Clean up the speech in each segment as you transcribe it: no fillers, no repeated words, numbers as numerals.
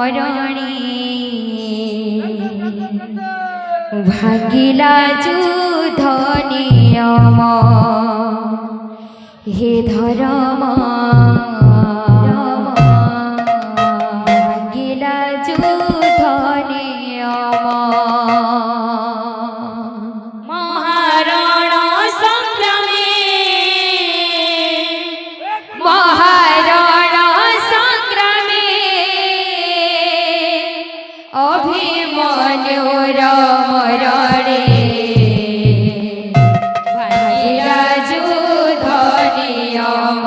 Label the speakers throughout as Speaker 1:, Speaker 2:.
Speaker 1: মরণে ভাগিলা যুদ্ধ নিয়ম হে ধর্ম ভাগিলা যুদ্ধ নিয়ম মহারণ সংগ্রামে মহারণ সংগ্রামে অভিমন্যুর মরণে ভাগিলা যুদ্ধ নিয়ম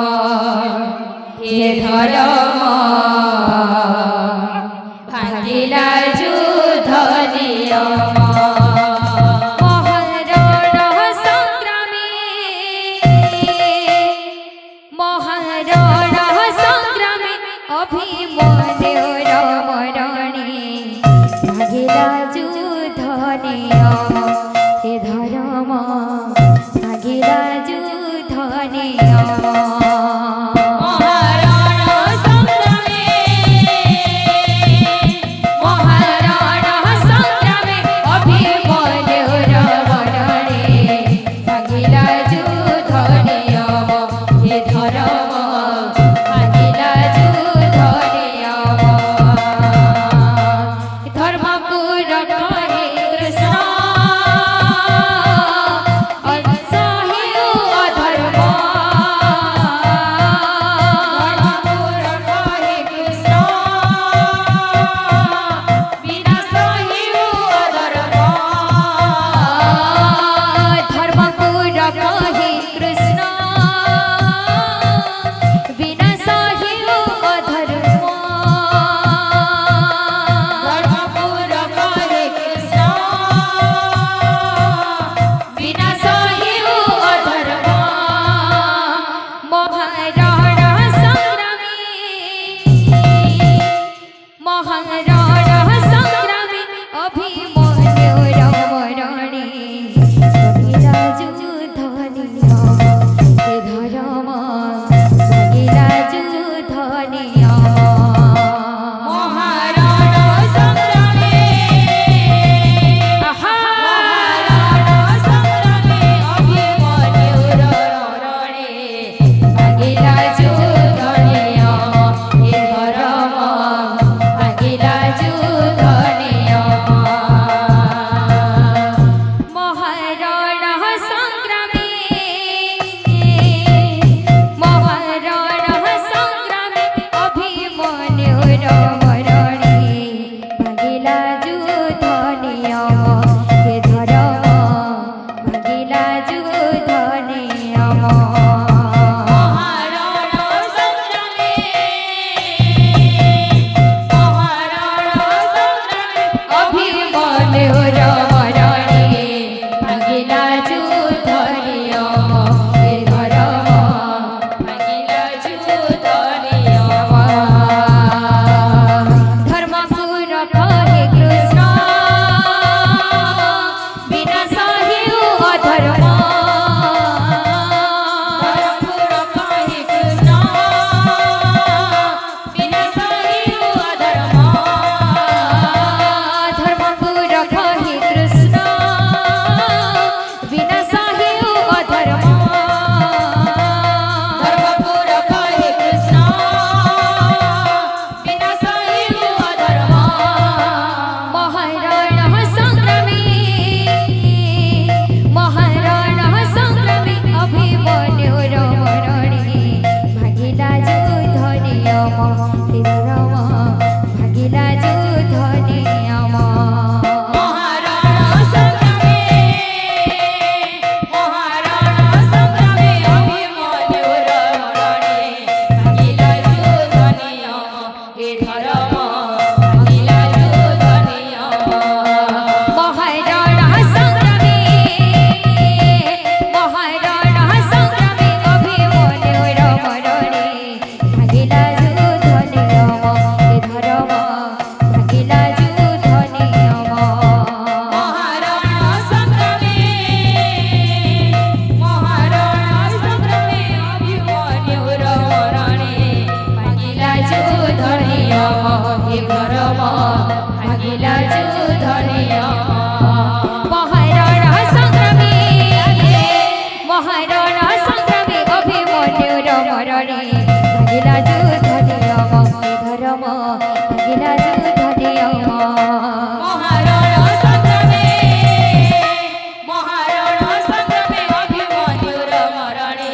Speaker 1: হে ধর্ম ভাগিলা যুদ্ধ নিয়ম মহারণ সংগ্রামে মহারণ সংগ্রামে অভিমন্যুর মরণে ভাগিলা যুদ্ধ নিয়ম হে ধর্ম ভাগিলা যুদ্ধ নিয়ম ধর্ম পুরক হে কৃষ্ণ ভাগিলা যুধনে মহারণ সংগ্রামে মহারণ সংগ্রামে অভিমন্যুর মরণে ভাগিলা যুধনে ধর্ম ভাগিলা যুধনে মহারণ সংগ্রামে অভিমন্যুর মরণে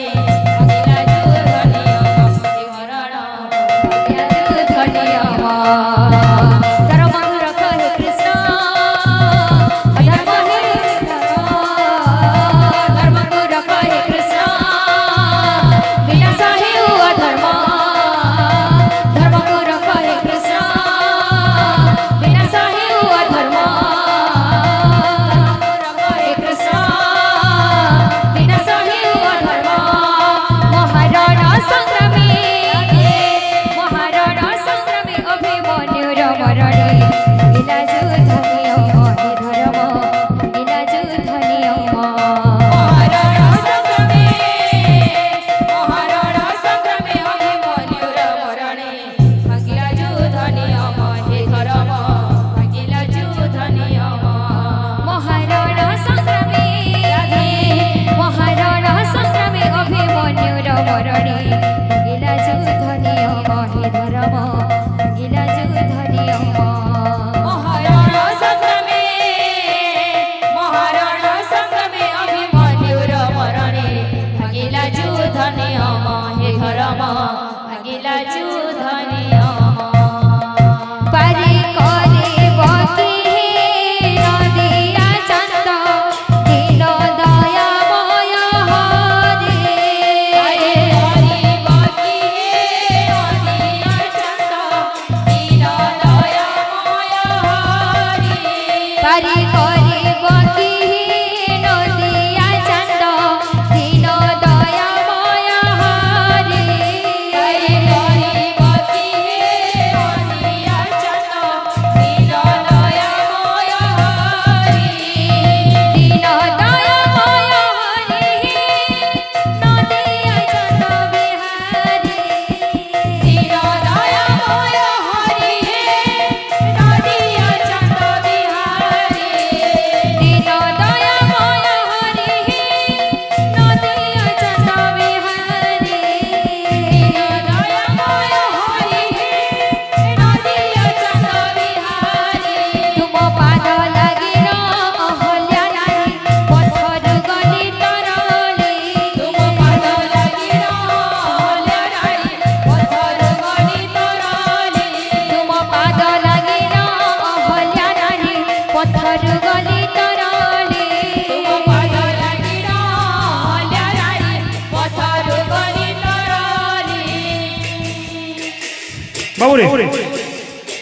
Speaker 2: बाबूरे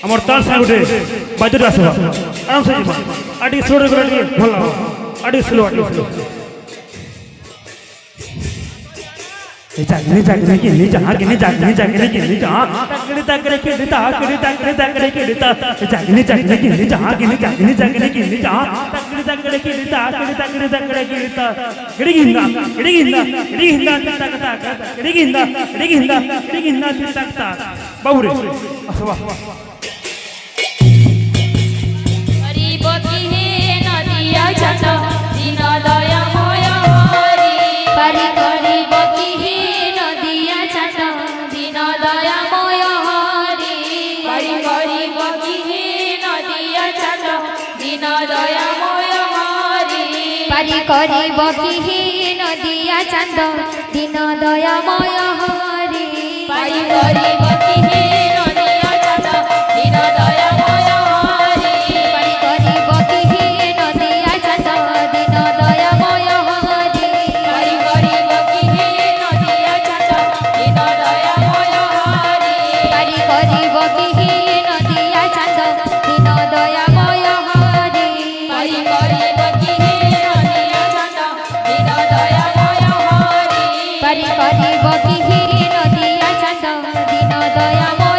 Speaker 2: हमर ताल साग उठे बाजर आसो आराम से जीवा आडी स्लो रे करे भल आडी स्लो जागने जागने के लिए जागने जागने जागने के लिए तकड़े तकड़े के लिए तकड़े तकड़े तकड़े के लिए जागने जागने के लिए जागने जागने जागने के लिए तकड़े तकड़े के लिए तकड़े तकड़े तकड़े के लिए गिड़गिंदा गिड़गिंदा गिड़गिंदा तक तक गिड़गिंदा गिड़गिंदा गिड़गिंदा तक तक बाबूरे असवा
Speaker 1: गरीब की नदिया छटा दीन दया मोया हरि परि गरीब की नदिया छटा दीन दया मोया हरि परि गरीब की नदिया छटा दीन दया मोया हरि परि गरीब की नदिया छटा दीन दया मोया हरि परि गरीब की नदिया छटा दीन दया मोया हरि परि गरीब की नदिया छटा दीन दया मोया हरि परि गरीब की नदिया छटा दीन दया मोया हरि परि गरीब की नदिया छटा दीन दया मोया हरि परि गरीब की नदिया छटा दीन दया मोया हरि परि गरीब की नदिया छटा दीन दया मोया